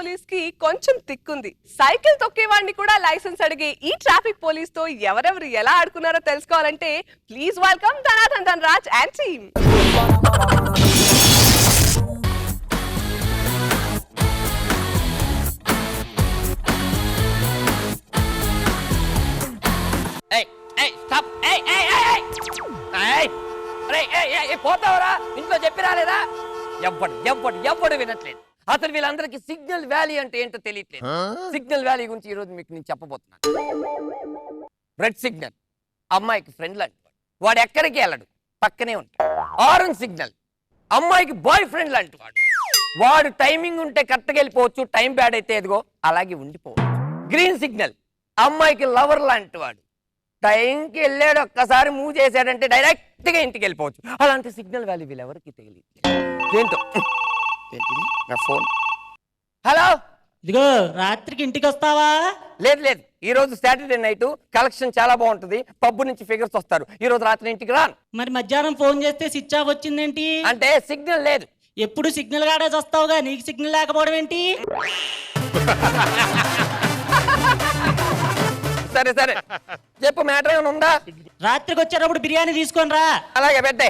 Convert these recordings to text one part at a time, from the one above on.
Police కి కొంచెం తిక్కుంది. Cycle తొక్కేవాడిని కూడా లైసెన్స్ అడిగే ఈ ట్రాఫిక్ పోలీస్ తో ఎవరెవరు ఎలా ఆడుకున్నారో తెలుసుకోవాలంటే please welcome Dhanadhan Dhanraj and team. పోతావరా ఇంట్లో చెప్పి రాలేదా? ఎవ్వడు వినట్లేదు. అసలు వీళ్ళందరికీ సిగ్నల్ వ్యాలీ అంటే ఏంటో తెలియట్లేదు. సిగ్నల్ వ్యాలీ గురించి ఈ రోజు మీకు నేను చెప్పబోతున్నాను. రెడ్ సిగ్నల్ అమ్మాయికి ఫ్రెండ్ లాంటి వాడు ఎక్కడికి వెళ్ళడు, పక్కనే ఉంటాడు. ఆరెంజ్ సిగ్నల్ అమ్మాయికి బాయ్ ఫ్రెండ్ లాంటి వాడు టైమింగ్ ఉంటే కరెక్ట్గా వెళ్ళిపోవచ్చు, టైం బ్యాడ్ అయితే ఎదుగో అలాగే ఉండిపోవచ్చు. గ్రీన్ సిగ్నల్ అమ్మాయికి లవర్ లాంటి వాడు, టైంకి వెళ్ళాడు ఒక్కసారి మూవ్ చేశాడంటే డైరెక్ట్ గా ఇంటికి వెళ్ళిపోవచ్చు. అలాంటి సిగ్నల్ వాల్యూ వీళ్ళెవరికి తెలియదు. ఏంటో నా ఫోన్. హలో, ఇదిగో రాత్రికి ఇంటికి వస్తావా? లేదు, ఈ రోజు సాటర్డే నైట్ కలెక్షన్ చాలా బాగుంటుంది. పబ్బు నుంచి ఫిగర్స్ వస్తారు. ఈ రోజు రాత్రి ఇంటికి రాను. మరి మధ్యాహ్నం ఫోన్ చేస్తే స్విచ్ ఆఫ్ వచ్చిందేంటి? అంటే సిగ్నల్ లేదు. ఎప్పుడు సిగ్నల్ గాడేసి వస్తావుగా, నీకు సిగ్నల్ లేకపోవడం ఏంటి? సరే చెప్పు, మ్యాటర్ ఏమైనా ఉందా? రాత్రికి వచ్చేటప్పుడు బిర్యానీ తీసుకొని రా. అలాగే పెట్టే.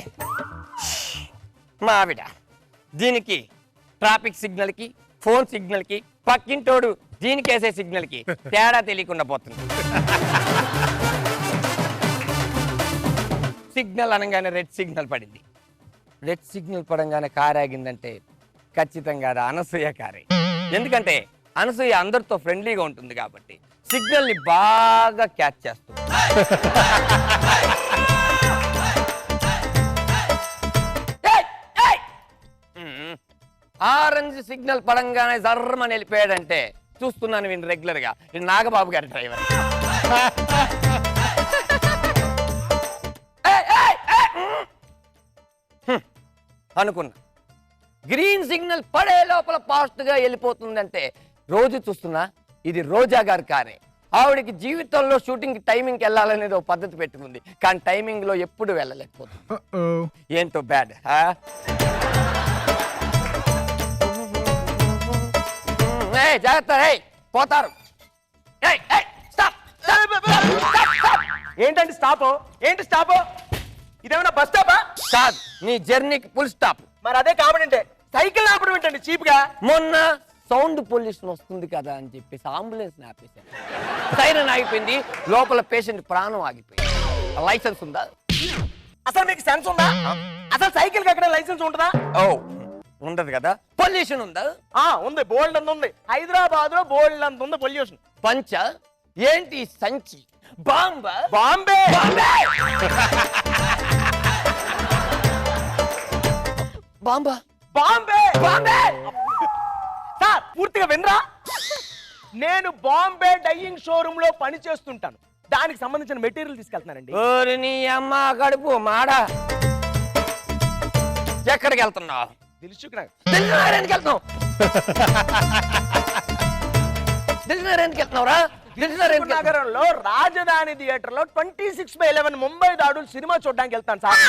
మా ఆవిడ దీనికి ట్రాఫిక్ సిగ్నల్ కి, ఫోన్ సిగ్నల్ కి, పక్కింటోడు దీనికి వేసే సిగ్నల్ కి తేడా తెలియకుండా పోతుంది. సిగ్నల్ అనగానే రెడ్ సిగ్నల్ పడింది. రెడ్ సిగ్నల్ పడంగానే కారు ఆగిందంటే ఖచ్చితంగా అది అనసూయ కారే. ఎందుకంటే అనసూయ అందరితో ఫ్రెండ్లీగా ఉంటుంది కాబట్టి సిగ్నల్ ని బాగా క్యాచ్ చేస్తుంది. ఆరెంజ్ సిగ్నల్ పడంగానే జర్రమని వెళ్ళిపోయాడంటే చూస్తున్నాను వీళ్ళు రెగ్యులర్ గా. నాగబాబు గారి డ్రైవర్. అనుకున్నా గ్రీన్ సిగ్నల్ పడే లోపల ఫాస్ట్ గా వెళ్ళిపోతుందంటే రోజు చూస్తున్నా ఇది రోజా గారి కారే. ఆవిడకి జీవితంలో షూటింగ్ టైమింగ్ వెళ్ళాలనేది ఒక పద్ధతి పెట్టుకుంది, కానీ టైమింగ్ లో ఎప్పుడు వెళ్ళలేకపోతుంది. ఏంటో బ్యాడ్. జాగ్రత్త, పోతారు. ఏంటండి స్టాప్? ఏంటి స్టాప్? ఇదేమన్నా బస్ స్టాపా? కాదు, నీ జర్నీకి ఫుల్ స్టాప్. మరి అదే కాబట్టి సైకిల్ ఆపడం ఏంటండి చీప్ గా? మొన్న సౌండ్ పొల్యూషన్ వస్తుంది కదా అని చెప్పేసి అంబులెన్స్ ఆపేశాను. సైరన్ ఆగిపోయింది, లోపల పేషెంట్ ప్రాణం ఆగిపోయింది. లైసెన్స్ ఉందా? అసలు మీకు సెన్స్ ఉందా? అసలు సైకిల్ ఎక్కడ లైసెన్స్ ఉంటుందా? ఓ ఉండదు కదా. పొల్యూషన్ ఉందా? ఉంది, బోల్డ్ అంత ఉంది. హైదరాబాద్ లో బోల్డ్ అంత ఉంది పొల్యూషన్. పంచ ఏంటి? సంచి. బాంబే బాంబే బాంబా బాంబే బాంబే. సార్ పూర్తిగా వినరా? నేను బాంబే డైయింగ్ షోరూమ్ లో పని చేస్తుంటాను. దానికి సంబంధించిన మెటీరియల్ తీసుకెళ్తున్నానండి. ఓరి నీ అమ్మ కడుపు మాడా. ఎక్కడికి వెళ్తున్నావు? దిల్సుఖ్నగర్కి వెళ్తున్నావు. దిల్సుఖ్నగర్కి వెళ్తున్నావురా? నగరంలో రాజధాని థియేటర్ లో 26/11 ముంబై దాడులు సినిమా చూడడానికి వెళ్తాను సార్.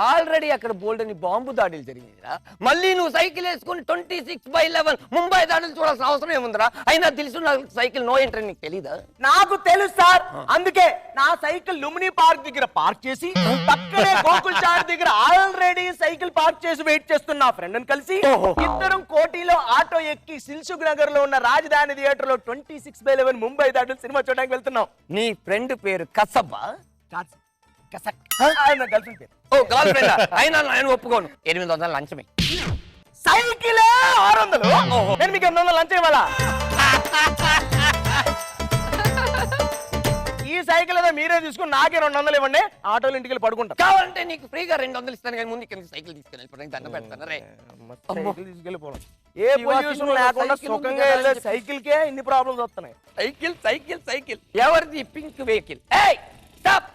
ఆల్రెడీ అక్కడ బోల్డని బాంబు దాడులు జరిగిందిరా. మళ్ళీ నువ్వు సైకిల్ వేసుకుని 26/11 ముంబై దాడులు చూడాల్సిన అవసరం ఏముందిరా? అయినా తెలుసు సైకిల్ నో ఎంట్రీ నీకు తెలీదా? నాకు తెలుసు సార్. అందుకే నా సైకిల్ లుమిని పార్క్ దగ్గర పార్క్ చేసి పక్కనే గోకుల్ చాట్ దగ్గర ఆల్రెడీ సైకిల్ పార్క్ చేసి వెయిట్ చేస్తున్న ఫ్రెండ్ ని కలిసి ఇద్దరం కోటిలో ఆటో ఎక్కి దిల్సుఖ్ నగర్ లో ఉన్న రాజధాని థియేటర్ లో 26/11 ముంబై దాడులు సినిమా చూడడానికి వెళ్తున్నాం. నీ ఫ్రెండ్ పేరు కసబ్బా? ఓ గర్ల్ ఫ్రెండ్ అయినా నేను ఒప్పుకోను. 800 లంచమే. సైకిలే 600. నేను మీకు 800 లంచం ఇవ్వాలా? ఈ సైకిల్ ఏదో మీరే తీసుకుని నాకే 200 ఇవ్వండి. ఆటోలు ఇంటికి వెళ్ళి పడుకుంటా. కావాలంటే నీకు ఫ్రీగా 200 ఇస్తాను, కానీ ముందు కింద సైకిల్ తీసుకెళ్ళి దండ పెడతాను రే. తీసుకెళ్ళిపోవడం ఏ పొల్యూషన్ లేకుండా సుఖంగా వెళ్ళే సైకిల్ కే ఇన్ని ప్రాబ్లమ్స్ వస్తున్నాయి. సైకిల్ సైకిల్ సైకిల్ ఎవరిది? Pink vehicle. ఏయ్ స్టాప్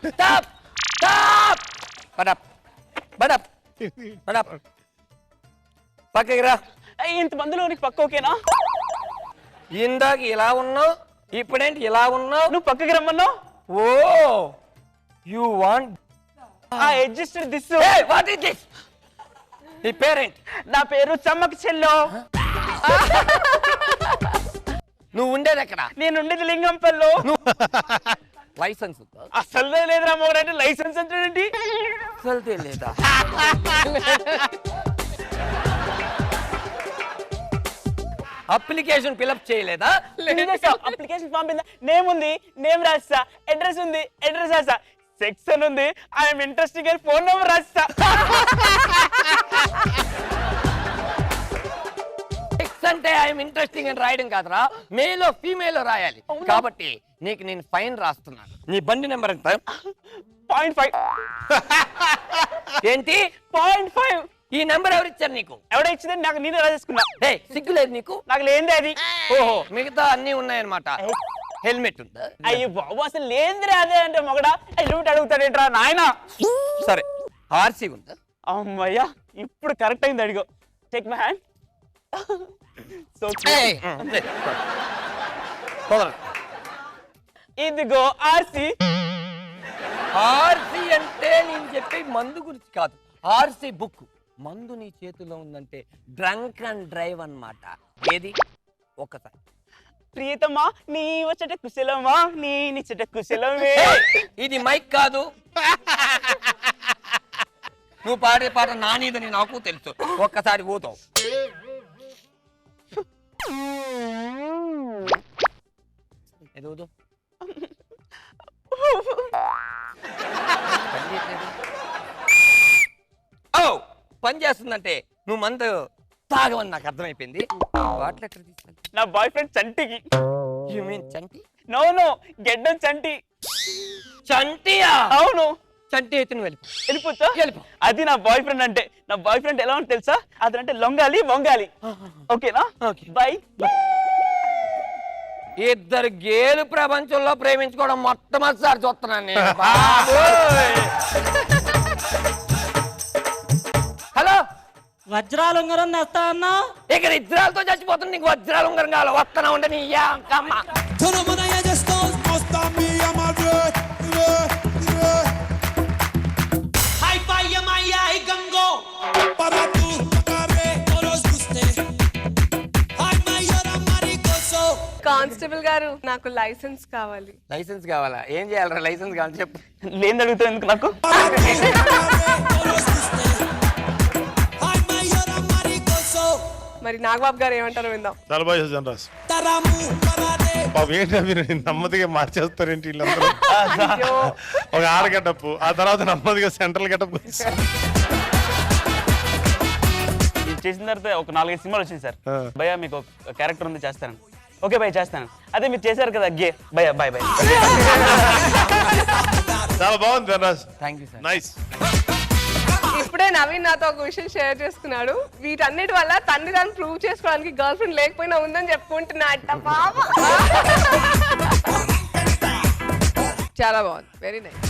స్టాప్ స్టాప్. పడప్ పడప్ పడప్. పక్కకి రా. ఇంతమందిలో నీకు పక్క ఓకేనా? ఇందాక ఇలా ఉన్నావు, ఇప్పుడేంటి ఇలా ఉన్నావు? నువ్వు పక్కకి రమ్మన్నావు. Oh you want adjusted this. What is this? నీ పేరేంటి? నా పేరు చమ్మక్ చెల్లో. నువ్వు ఉండేది ఎక్కడ? నేను ఉండేది లింగంపల్లో. లైసెన్స్ ఉందా? అసలు లేదురా మొగడంటే లైసెన్స్ అంటే అసలు తెలియదా? అప్లికేషన్ ఫిలప్ చేయలేదా? అప్లికేషన్ ఫామ్ మీద నేమ్ ఉంది, నేమ్ రాస్తా. అడ్రస్ ఉంది, అడ్రస్ రాస్తా. సెక్షన్ ఉంది, ఐఎమ్ ఇంట్రెస్టింగ్ అని ఫోన్ నెంబర్ రాస్తా. అంటే ఐఎమ్ ఇంట్రెస్టింగ్ అని రాయడం కాదురా, మేలో ఫీమేలో రాయాలి. కాబట్టి నీకు నేను ఫైన్ రాస్తున్నాను. నీ బండి నెంబర్ ఎంత? 0.5. ఏంటి 0.5? ఈ నెంబర్ ఎవరు ఇచ్చారు నీకు? ఎవడో ఇచ్చిందని నాకు నేనే రాసేసుకున్నా. సిగ్గులేదు నీకు? నాకు లేనిదే అది. ఓహో, మిగతా అన్ని ఉన్నాయన్నమాట. హెల్మెట్ ఉందా? అయ్యో బాబు, అసలు లేనిదే అదే అంటే మొగడా హెల్మెట్ అడుగుతాడేంట్రా నాయన. సరే, ఆర్సీ ఉందా? అమ్మయ్యా, ఇప్పుడు కరెక్ట్ అయింది. అడిగో, టేక్ మై హ్యాండ్. సో ఇదిగో ఆర్సీ. ఆర్సీ అంటే నేను చెప్పే మందు గురించి కాదు, ఆర్సీ బుక్. మందు నీ చేతిలో ఉందంటే డ్రంక్ అండ్ డ్రైవ్ అన్నమాట. ఏది ఒక్కసారి. ప్రియతమా నీ వచ్చట కుశలమా, నీ నిచ్చట కుశలమే. ఇది మైక్ కాదు. నువ్వు పాడే పాట నానిదని నాకు తెలుసు. ఒక్కసారి పోతావు. ఏదో పని చేస్తుందంటే నువ్వు మందు తాగమని నాకు అర్థమైపోయింది. బాటిల్ ఎక్కడ తీసుకెళ్ళి? నా బాయ్ ఫ్రెండ్ చంటికి. You mean Chanti? నో గెడ్డం చంటి. చంటియా? అవును. చంటి అయితే నువ్వు వెళ్ళిపోతా. వెళ్ళిపో. అది నా బాయ్ ఫ్రెండ్ అంటే. నా బాయ్ ఫ్రెండ్ ఎలా ఉంటుంది తెలుసా? అదంటే లొంగాలి వంగాలి. ఓకేనా? బాయ్. ఇద్దరు గేలు ప్రపంచంలో ప్రేమించుకోవడం మొట్టమొదటిసారి చూస్తున్నాను నేను. హలో, వజ్రాలు ఉంగరం తెస్తా అన్నా. ఇక్కడ ఇద్దరాలతో చచ్చిపోతుంది, నీకు వజ్రాలు ఉంగరం కావాలి. వస్తున్నా ఉంటే నీ అమ్మ. కానిస్టేబుల్ గారు, నాకు లైసెన్స్ కావాలి. లైసెన్స్ కావాలా? ఏం చేయాలరా లైసెన్స్ కావాలి చెప్పు. లేని అడుగుతా ఎందుకు నాకు? మరి నాగబాబు గారు ఏమంటారో విందాం. చాలా బాగా చేశాను రాసు. బాబు ఏంటో మీరు నెమ్మదిగా మార్చేస్తారేంటి వీళ్ళందరూ? ఒక ఆడ గెటప్, ఆ తర్వాత నెమ్మదిగా సెంట్రల్ గెటప్. ఇది చేసిన తర్వాత ఒక 4-5 సినిమాలు వచ్చింది సార్. భయ్యా మీకు ఒక క్యారెక్టర్ ఉంది, చేస్తాను. ఓకే భయ్య, చేస్తాను. అదే మీరు చేశారు కదా గే. భయ్యా బాయ్ బాయ్. చాలా బాగుంది Dhanraj. Thank you sir. Nice. ఇప్పుడే నవీన్ నాతో ఒక విషయం షేర్ చేసుకున్నాడు. వీటన్నిటి వల్ల తండ్రి దాన్ని ప్రూవ్ చేసుకోవడానికి గర్ల్ ఫ్రెండ్ లేకపోయినా ఉందని చెప్పుకుంటున్నా అట్ట పాప. చాలా బాగుంది, వెరీ నైస్.